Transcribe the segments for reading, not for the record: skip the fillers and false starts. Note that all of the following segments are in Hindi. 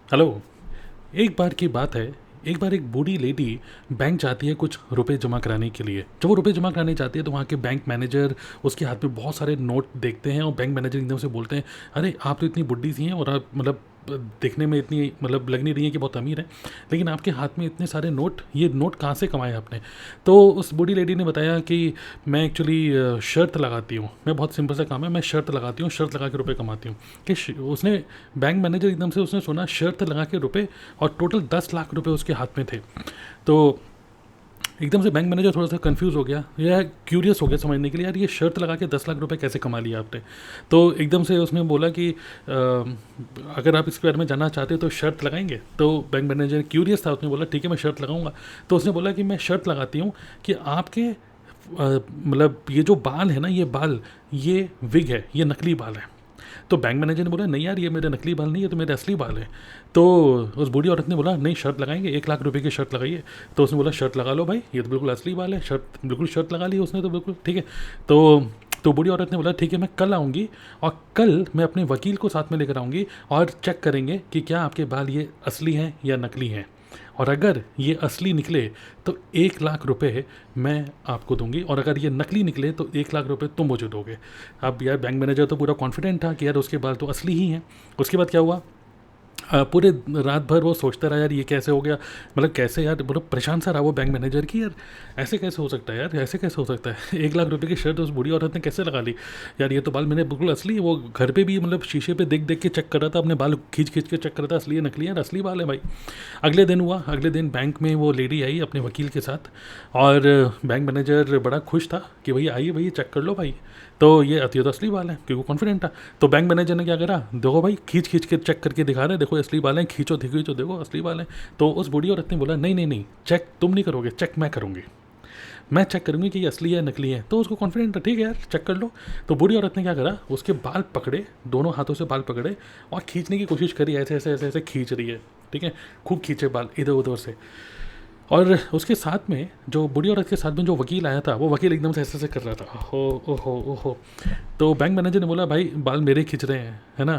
हेलो। एक बार की बात है, एक बार एक बूढ़ी लेडी बैंक जाती है कुछ रुपए जमा कराने के लिए। जब वो रुपए जमा कराने जाती है तो वहाँ के बैंक मैनेजर उसके हाथ में बहुत सारे नोट देखते हैं और बैंक मैनेजर एकदम से बोलते हैं, अरे आप तो इतनी बुढ़ी सी हैं और आप मतलब देखने में इतनी मतलब लग नहीं रही है कि बहुत अमीर है, लेकिन आपके हाथ में इतने सारे नोट, ये नोट कहाँ से कमाए आपने? तो उस बूढ़ी लेडी ने बताया कि मैं एक्चुअली शर्त लगाती हूँ, मैं बहुत सिंपल सा काम है, मैं शर्त लगाती हूँ, शर्त लगा के रुपये कमाती हूँ। कि उसने बैंक मैनेजर एकदम से उसने सुना शर्त लगा के रुपए, और टोटल 10 लाख रुपए उसके हाथ में थे। तो एकदम से बैंक मैनेजर थोड़ा सा कंफ्यूज हो गया या क्यूरियस हो गया समझने के लिए, यार ये शर्त लगा के 10 लाख रुपए कैसे कमा लिया आपने? तो एकदम से उसने बोला कि अगर आप इसके बारे में जानना चाहते हो तो शर्त लगाएंगे? तो बैंक मैनेजर क्यूरियस था, उसने बोला ठीक है मैं शर्त लगाऊंगा। तो उसने बोला कि मैं शर्त लगाती हूँ कि आपके मतलब ये जो बाल है ना, ये बाल, ये विग है, ये नकली बाल है। तो बैंक मैनेजर ने बोला नहीं यार ये मेरे नकली बाल नहीं है, तो मेरे असली बाल हैं। तो उस बूढ़ी औरत ने बोला नहीं शर्त लगाएंगे, 1 लाख रुपए की शर्त लगाइए। तो उसने बोला शर्त लगा लो भाई, ये तो बिल्कुल असली बाल है, शर्त बिल्कुल शर्त लगा ली उसने, तो बिल्कुल ठीक है। तो बूढ़ी औरत ने बोला ठीक है मैं कल आऊँगी, और कल मैं अपने वकील को साथ में लेकर आऊँगी और चेक करेंगे कि क्या आपके बाल ये असली हैं या नकली हैं। और अगर ये असली निकले तो 1 लाख रुपए मैं आपको दूंगी, और अगर ये नकली निकले तो 1 लाख रुपए तुम मुझे दोगे। अब यार बैंक मैनेजर तो पूरा कॉन्फिडेंट था कि यार उसके बाल तो असली ही हैं। उसके बाद क्या हुआ, पूरे रात भर वो सोचता रहा यार ये कैसे हो गया, मतलब कैसे यार, मतलब परेशान सा रहा वो बैंक मैनेजर की, यार ऐसे कैसे हो सकता है, यार ऐसे कैसे हो सकता है 1 लाख रुपए की शर्ट उस बूढ़ी औरत ने कैसे लगा ली? यार ये तो बाल मैंने बिल्कुल असली है, वो घर पे भी मतलब शीशे पे देख देख के चेक कर रहा था, अपने बाल खींच खींच के चेक कर रहा था, असली है नकली है, यार असली बाल है भाई। अगले दिन हुआ, अगले दिन बैंक में वो लेडी आई अपने वकील के साथ, और बैंक मैनेजर बड़ा खुश था कि भैया आइए भैया चेक कर लो भाई। तो ये तो असली बाल है क्योंकि वो कॉन्फिडेंट था। तो बैंक मैनेजर ने क्या करा, देखो भाई खींच खींच के चेक करके दिखा रहे हैं, देखो असली बाल हैं, खींचो खींचो देखो असली बाल हैं। तो उस बूढ़ी औरत ने बोला नहीं नहीं नहीं, चेक तुम नहीं करोगे, चेक मैं करूँगी, मैं चेक करूँगी कि ये असली है नकली है। तो उसको कॉन्फिडेंट था, ठीक है यार चेक कर लो। तो बूढ़ी औरत ने क्या करा, उसके बाल पकड़े, दोनों हाथों से बाल पकड़े और खींचने की कोशिश करी, ऐसे ऐसे ऐसे ऐसे खींच रही है, ठीक है, खूब खींचे बाल इधर उधर से। और उसके साथ में जो बूढ़ी औरत के साथ में जो वकील आया था, वो वकील एकदम से ऐसे ऐसे कर रहा था, ओहो ओहो ओहो। तो बैंक मैनेजर ने बोला भाई बाल मेरे खींच रहे हैं है ना,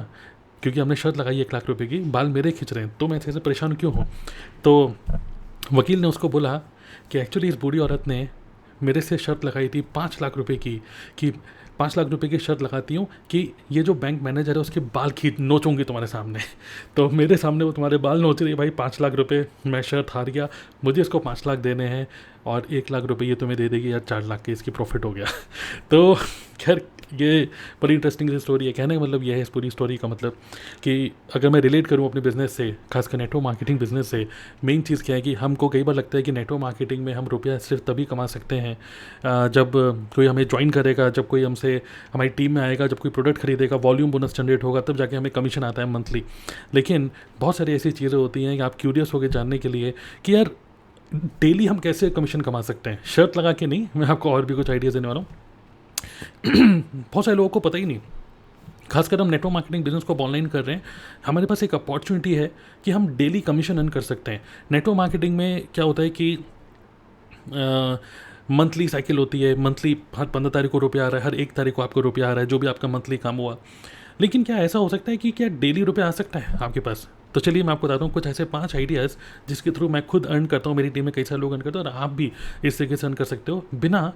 क्योंकि हमने शर्त लगाई 1 लाख रुपए की, बाल मेरे खींच रहे हैं, तो मैं ऐसे परेशान क्यों हूँ? तो वकील ने उसको बोला कि एक्चुअली इस बूढ़ी औरत ने मेरे से शर्त लगाई थी 5 लाख रुपए की, कि 5 लाख रुपए की शर्त लगाती हूँ कि ये जो बैंक मैनेजर है उसके बाल खींच नोचूंगी तुम्हारे सामने। तो मेरे सामने वो तुम्हारे बाल नोच रही है भाई, 5 लाख रुपए, मैं शर्त हार गया, मुझे इसको 5 लाख देने हैं, और 1 लाख रुपए ये तुम्हें दे देगी, यार 4 लाख के इसकी प्रॉफिट हो गया। तो खैर ये बड़ी इंटरेस्टिंग सी स्टोरी है। कहने का मतलब ये है इस पूरी स्टोरी का मतलब कि अगर मैं रिलेट करूँ अपने बिज़नेस से, खासकर नेटवर्क मार्केटिंग बिजनेस से, मेन चीज़ क्या है कि हमको कई बार लगता है कि नेटवर्क मार्केटिंग में हम रुपया सिर्फ तभी कमा सकते हैं जब कोई हमें ज्वाइन करेगा, जब कोई हमसे हमारी टीम में आएगा, जब कोई प्रोडक्ट खरीदेगा, वॉल्यूम बोनस जनरेट होगा, तब जाके हमें कमीशन आता है मंथली। लेकिन बहुत सारी ऐसी चीज़ें होती हैं कि आप क्यूरियस होकर जानने के लिए कि यार डेली हम कैसे कमीशन कमा सकते हैं, शर्त लगा के नहीं, मैं आपको और भी कुछ आइडियाज़ देने वाला हूँ। बहुत सारे लोगों को पता ही नहीं, खासकर हम नेटवर्क मार्केटिंग बिजनेस को ऑनलाइन कर रहे हैं, हमारे पास एक अपॉर्चुनिटी है कि हम डेली कमीशन अर्न कर सकते हैं। नेटवर्क मार्केटिंग में क्या होता है कि मंथली साइकिल होती है, मंथली हर 15 तारीख को रुपया आ रहा है, हर 1 तारीख को आपको रुपया आ रहा है, जो भी आपका मंथली काम हुआ। लेकिन क्या ऐसा हो सकता है कि क्या डेली रुपया आ सकता है आपके पास? तो चलिए मैं आपको बताता हूँ कुछ ऐसे 5 आइडियाज़ जिसके थ्रू मैं खुद अर्न करता हूँ, मेरी टीम में कई सारे लोग अर्न करते हैं, और आप भी इस तरीके से अर्न कर सकते हो बिना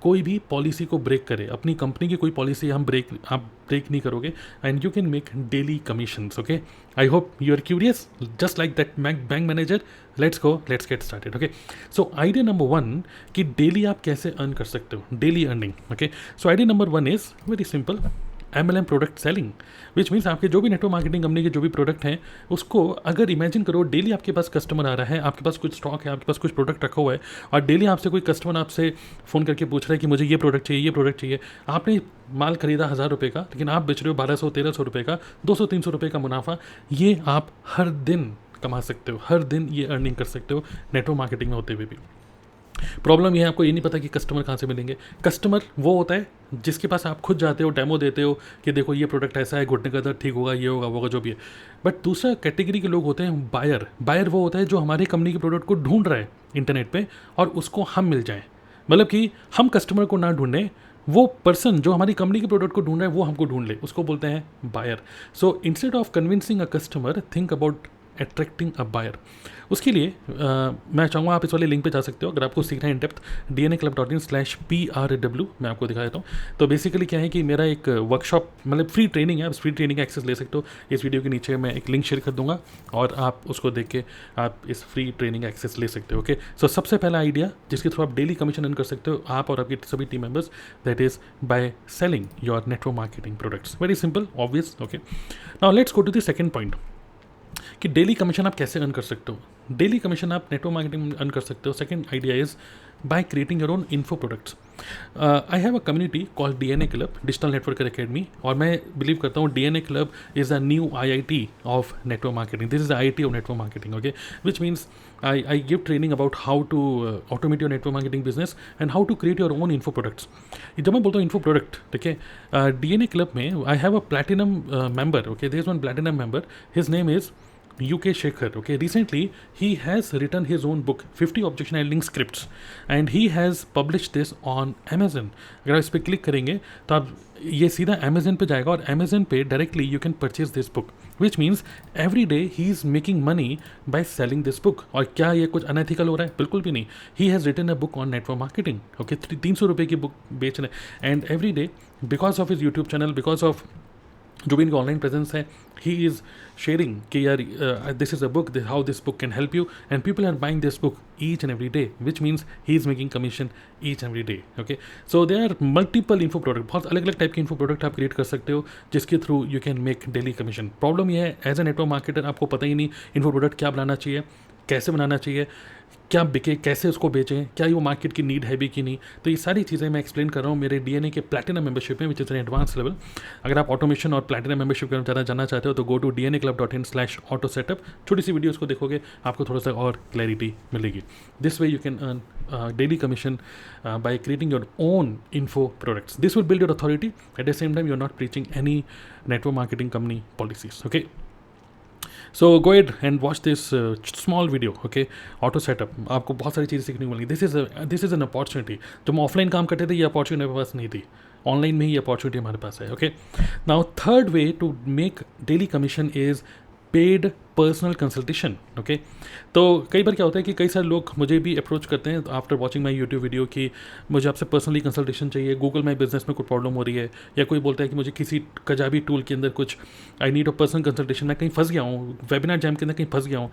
कोई भी पॉलिसी को ब्रेक करे। अपनी कंपनी की कोई पॉलिसी आप ब्रेक नहीं करोगे, and you can make daily commissions. Okay, I hope you are curious just like that bank manager. Let's go, let's get started. Okay, so idea number 1 कि डेली आप कैसे अर्न कर सकते हो, daily earning. Okay, so idea number 1 is very simple, MLM product selling, which means आपके जो भी नेटवर्क मार्केटिंग कंपनी के जो भी प्रोडक्ट हैं उसको अगर इमेजिन करो डेली आपके पास कस्टमर आ रहा है, आपके पास कुछ स्टॉक है, आपके पास कुछ प्रोडक्ट रखा हुआ है, और डेली आपसे कोई कस्टमर आपसे फ़ोन करके पूछ रहा है कि मुझे ये प्रोडक्ट चाहिए, ये प्रोडक्ट चाहिए। आपने माल खरीदा 1000 रुपये का, लेकिन आप बेच रहे हो 1200-1300 रुपये का, 200-300 रुपये का मुनाफा, ये आप हर दिन कमा सकते हो, हर दिन ये अर्निंग कर सकते हो नेटवर्क मार्केटिंग में होते हुए भी। प्रॉब्लम ये है आपको ये नहीं पता कि कस्टमर कहाँ से मिलेंगे। कस्टमर वो होता है जिसके पास आप खुद जाते हो, डेमो देते हो कि देखो ये प्रोडक्ट ऐसा है, घुटने का दर्द ठीक होगा, ये होगा वो होगा जो भी है। बट दूसरा कैटेगरी के लोग होते हैं बायर। बायर वो होता है जो हमारी कंपनी के प्रोडक्ट को ढूंढ रहा है इंटरनेट पे, और उसको हम मिल जाएं, मतलब कि हम कस्टमर को ना ढूंढें, वो पर्सन जो हमारी कंपनी के प्रोडक्ट को ढूंढ रहा है वो हमको ढूंढ ले, उसको बोलते हैं buyer. So instead of convincing a customer, think about attracting a buyer. उसके लिए मैं चाहूँगा आप इस वाले लिंक पे जा सकते हो अगर आपको सीखना है इन डेप्थ, dnaclub.in/PRW। मैं आपको दिखा देता हूँ। तो बेसिकली क्या है कि मेरा एक वर्कशॉप मतलब फ्री ट्रेनिंग है, आप फ्री ट्रेनिंग का एक्सेस ले सकते हो। इस वीडियो के नीचे मैं एक लिंक शेयर कर दूंगा और आप उसको देख के आप इस फ्री ट्रेनिंग का एक्सेस ले सकते हो। ओके, सो सबसे पहला आइडिया जिसके थ्रू आप डेली कमीशन अर्न कर सकते हो आप और आपके सभी team members, that is by selling your network marketing products. Very simple, obvious. Okay, now let's go to the second point कि डेली कमीशन आप कैसे अर्न कर सकते हो। डेली कमीशन आप नेटवर्क मार्केटिंग अर्न कर सकते हो। Second idea is by creating your own info products. I have a community called DNA club, digital networker academy, और मैं बिलीव करता हूँ DNA club is a new IIT of network marketing. This is IIT of network marketing. Okay, which means I give training about how to automate your network marketing business and how to create your own info products. जब मैं बोलता हूँ info product, ठीक है, DNA Club में I have a platinum member. Okay, there is one platinum member. His name is UK Shekhar. Okay, recently he has written his own book 50 objection handling scripts and he has published this on Amazon. अगर आप इस पर क्लिक करेंगे तो आप ये सीधा Amazon पे जाएगा और Amazon पे directly you can purchase this book, which means every day he is making money by selling this book. और क्या ये कुछ अनएथिकल हो रहा है? बिल्कुल भी नहीं। He has written a book on network marketing. Okay, 300 रुपये की बुक बेच रहे हैं and every day because of his YouTube channel, because of जो भी इनका ऑनलाइन प्रेजेंस है, ही इज़ शेयरिंग कि यार this is a book, how this book can help you, and people are buying this book each and every day, which means he is making commission each and every day. Okay, so they are multiple info product, बहुत अलग अलग टाइप के इन्फो प्रोडक्ट आप क्रिएट कर सकते हो जिसके through you can make daily commission. Problem यह है एज ए नेटवर्क मार्केटर आपको पता ही नहीं इन्फो प्रोडक्ट क्या बनाना चाहिए, कैसे बनाना चाहिए, क्या बिके, कैसे उसको बेचें, क्या ये वो मार्केट की नीड है भी कि नहीं। तो ये सारी चीज़ें मैं एक्सप्लेन कर रहा हूँ मेरे डीएनए के प्लैटिनम मेंबरशिप में, which is an advance level. अगर आप ऑटोमेशन और प्लैटिनम मेंबरशिप करना ज़्यादा जानना चाहते हो तो गो टू dnaclub.in/auto setup। छोटी सी वीडियोस को देखोगे आपको थोड़ा सा और क्लैरिटी मिलेगी। This way you can earn daily commission by creating your own info products. This will build your authority, at the same time you are not preaching any network marketing company policies. Okay, so go ahead and watch this small video. Okay, auto setup, आपको बहुत सारी चीज़ें सीखने को मिलेंगी। This is an opportunity. जब हम ऑफलाइन काम करते थे ये अपॉर्चुनिटी मेरे पास नहीं थी, ऑनलाइन में ही ये अपॉर्चुनिटी हमारे पास है। Okay, now third way to make daily commission is paid personal consultation. Okay, तो कई बार क्या होता है कि कई सारे लोग मुझे भी अप्रोच करते हैं after watching my YouTube video कि मुझे आपसे पर्सनली कंसल्टेशन चाहिए, गूगल माई बिजनेस में कुछ प्रॉब्लम हो रही है, या कोई बोलता है कि मुझे किसी कजाबी टूल के अंदर कुछ I need a personal consultation, मैं कहीं फंस गया हूँ, वेबिनार जैम के अंदर कहीं फंस गया हूँ,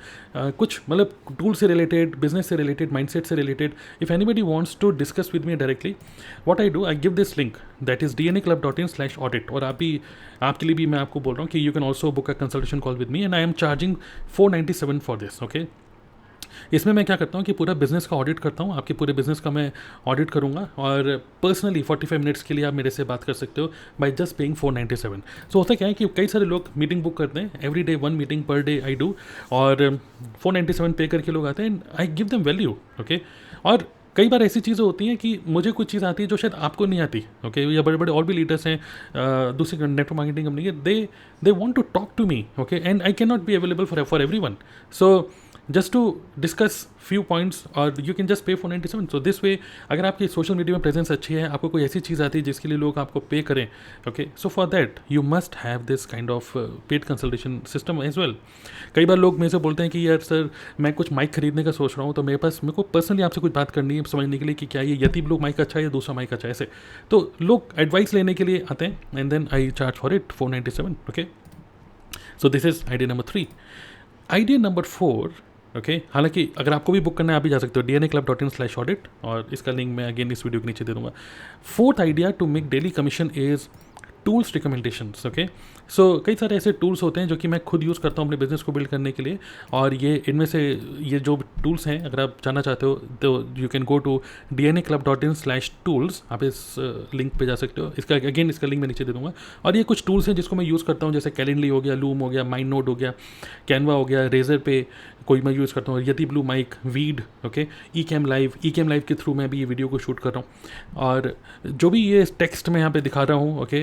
कुछ मतलब टूल से रिलेटेड, बिजनेस से रिलेटेड, माइंडसेट से related. If anybody wants to discuss with me directly, what I do, I give this link that is dnaclub.in/audit। और आपके लिए भी मैं आपको बोल रहा हूँ कि you can also book a consultation call with me and I am charging 497 for this. Okay, इसमें मैं क्या करता हूँ कि पूरा बिजनेस का ऑडिट करता हूँ, आपके पूरे बिजनेस का मैं ऑडिट करूँगा और पर्सनली 45 मिनट्स के लिए आप मेरे से बात कर सकते हो बाय जस्ट पेइंग 497। सो होता क्या है कि कई सारे लोग मीटिंग बुक करते हैं, every day 1 meeting per day I do, और 497 पे करके लोग आते हैं, I give them value. Okay, और कई बार ऐसी चीज़ें होती हैं कि मुझे कुछ चीज़ आती है जो शायद आपको नहीं आती। ओके, या बड़े बड़े और भी लीडर्स हैं दूसरी नेटवर्क मार्केटिंग कंपनी के, they want to talk to me. Okay, and I can not be available for everyone, so just to discuss few points or you can just pay 497। so this way अगर आपकी सोशल मीडिया में प्रेजेंस अच्छी है, आपको कोई ऐसी चीज़ आती है जिसके लिए लोग आपको पे करें, okay, so for that you must have this kind of paid consultation system as well. कई बार लोग मेरे से बोलते हैं कि यार सर मैं कुछ माइक खरीदने का सोच रहा हूँ, तो मेरे को पर्सनली आपसे कुछ बात करनी है समझने के लिए कि क्या ये यति ब्लू माइक अच्छा है या दूसरा माइक अच्छा है, ऐसे तो लोग एडवाइस लेने के लिए आते हैं and then I charge for it 497। Okay, so this is idea number 3। Idea number 4, okay, हालांकि अगर आपको भी बुक करना है आप भी जा सकते हो dnaclub.in/audit, और इसका लिंक मैं अगेन इस वीडियो के नीचे दे दूंगा। Fourth idea to make daily commission is tools recommendations. Okay, so कई सारे ऐसे टूल्स होते हैं जो कि मैं खुद यूज़ करता हूँ अपने बिजनेस को बिल्ड करने के लिए, और ये इनमें से ये जो टूल्स हैं अगर आप जानना चाहते हो तो you can go to dnaclub.in/tools। आप इस लिंक पे जा सकते हो, इसका अगेन इसका लिंक मैं नीचे दे दूँगा। और ये कुछ टूल्स हैं जिसको मैं यूज़ करता हूँ, जैसे कैलेंडली हो गया, लूम हो गया, माइंड नोट हो गया, कैनवा हो गया, रेजर पे कोई मैं यूज़ करता हूँ, यति ब्लू माइक, वीड, ओके, ई कैम लाइव के थ्रू मैं भी ये वीडियो को शूट कर रहा हूँ। और जो भी ये टेक्स्ट मैं यहाँ पे दिखा रहा हूँ, ओके,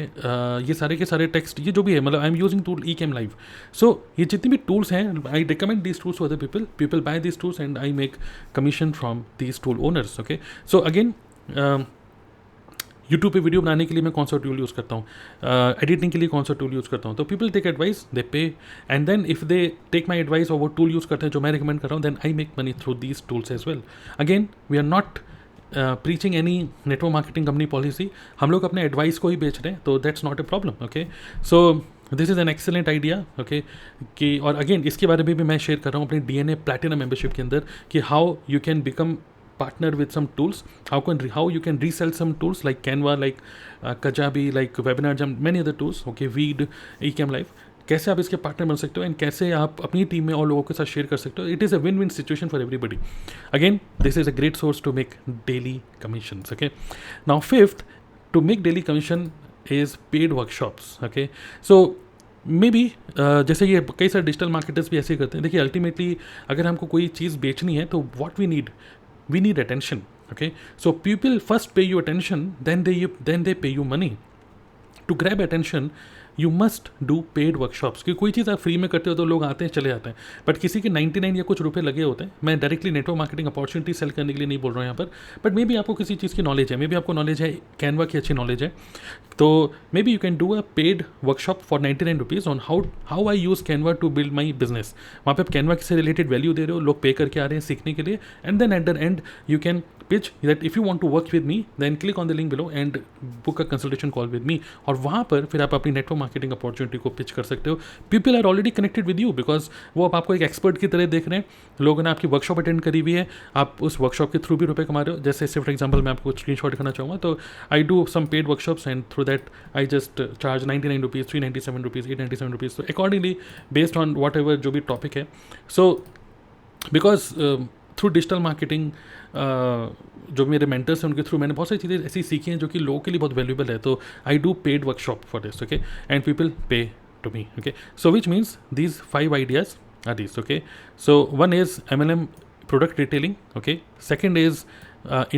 ये सारे के सारे टेक्स्ट ये जो भी है, मतलब I am using tool Ecamm live. So ये जितनी भी टूल्स हैं I recommend these tools to other people by these tools and I make commission from these tool owners. Okay, so again YouTube पे वीडियो बनाने के लिए मैं कौन सा टूल यूज़ करता हूँ, एडिटिंग के लिए कौन सा टूल यूज़ करता हूँ. तो people take advice, they pay, and then if they take my advice और वो टूल यूज़ करते हैं जो मैं रिकमेंड कर रहा हूँ, then I make money through these tools as well. Again we are not preaching any network marketing company policy, हम लोग अपने एडवाइस को ही बेच रहे हैं, तो that's not a problem. Okay, so this is an excellent idea. Okay, कि और अगेन इसके बारे में भी मैं शेयर कर रहा हूँ अपनी DNA प्लैटिनम मेंबरशिप के अंदर कि how you can become partner with some tools, how you can resell some tools like Canva, like Kajabi, like Webinar Jam, many other tools. Okay, Weed, Ecamm Live. कैसे आप इसके पार्टनर बन सकते हो एंड कैसे आप अपनी टीम में और लोगों के साथ शेयर कर सकते हो. It is a win win situation for everybody. Again this is a great source to make daily commission. Okay, now fifth to make daily commission is paid workshops. Okay, so maybe जैसे ये कई सारे डिजिटल मार्केटर्स भी ऐसे करते हैं. देखिए अल्टीमेटली अगर हमको कोई चीज़ बेचनी है तो what we need attention. Okay, so people first pay you attention, then they pay you money. To grab attention you must do paid workshops. कि कोई चीज़ आप फ्री में करते हो तो लोग आते हैं चले जाते हैं, बट किसी के 99 या कुछ रुपए लगे होते हैं. मैं directly network marketing opportunity sale करने के लिए नहीं बोल रहा हूँ यहाँ पर, बट मे बी आपको किसी चीज़ की नॉलेज है, मे बी आपको नॉलेज है कैनवा की अच्छी नॉलेज है, तो maybe you can do a paid workshop for 99 rupees on how I use Canva to build my business. वहाँ पे आप कैनवा से रिलेटेड वैल्यू दे रहे हो, लोग पे करके आ रहे हैं सीखने के लिए, and then at the end you can pitch that if you want to work with me then click on the link below and book a consultation call with me. और वहाँ पर फिर आप अपनी नेटवर्क मार्केटिंग अपॉर्चुनिटी को पिच कर सकते हो. People are already connected with you because वो अब आपको एक एक्सपर्ट की तरह देख रहे हैं. लोगों ने आपकी वर्कशॉप अटेंड करी हुई है, आप उस वर्कशॉप के थ्रू भी रुपए कमा रहे हो. जैसे फॉर एग्जाम्पल मैं आपको स्क्रीन शॉट दिखाना चाहूँगा, तो I do some paid workshops and through that I just charge 99 rupees, 397 rupees, 897 rupees. तो accordingly based on whatever जो भी टॉपिक है. So because through digital marketing जो मेरे मेंटर्स हैं उनके थ्रू मैंने बहुत सारी चीज़ें ऐसी सीखी हैं जो कि लोगों के लिए बहुत वैल्यूबल है. तो I do paid workshop for this. Okay, and people pay to me. Okay, so which means these 5 ideas are these. Okay, so one is MLM product retailing. Okay, second is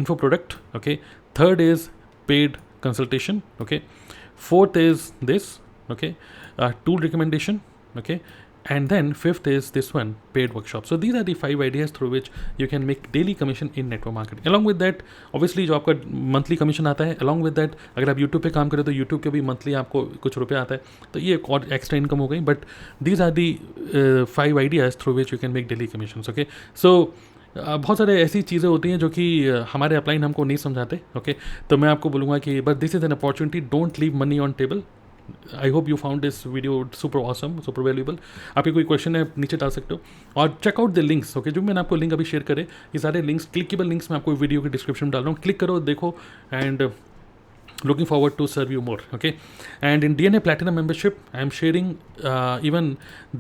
info product. Okay, third is paid consultation. Okay, fourth is this. Okay, tool recommendation. Okay, and then fifth is this one, paid workshop. So these are the 5 ideas through which you can make daily commission in network marketing. Along with that obviously जो आपका मंथली कमीशन आता है, along with that अगर आप यूट्यूब पे काम करें तो यूट्यूब के भी मंथली आपको कुछ रुपये आता है, तो ये एक और एक्स्ट्रा इनकम हो गई. But these are the 5 ideas through which you can make daily commissions. Okay, so बहुत सारे ऐसी चीज़ें होती हैं जो कि हमारे अपलाइन हमको नहीं समझाते. ओके, तो मैं आपको बोलूँगा कि but this is an opportunity, don't leave money on table. I hope you found this video super awesome, super valuable. आपके कोई क्वेश्चन है नीचे डाल सकते हो, और चेकआउट द लिंक्स. ओके, जो मैंने आपको लिंक अभी शेयर करे, ये सारे लिंक्स, क्लिकेबल लिंक्स मैं आपको वीडियो के डिस्क्रिप्शन में डाल रहा हूँ. क्लिक करो, देखो, and looking forward to serve you more. Okay, and in DNA Platinum membership I am sharing even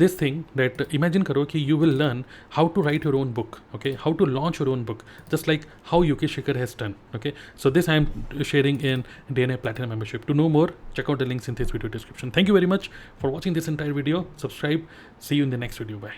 this thing that imagine karo ki you will learn how to write your own book. Okay, how to launch your own book, just like how UK Shikhar has done. Okay, so this I am sharing in DNA Platinum membership. To know more, check out the links in this video description. Thank you very much for watching this entire video. Subscribe. See you in the next video. Bye.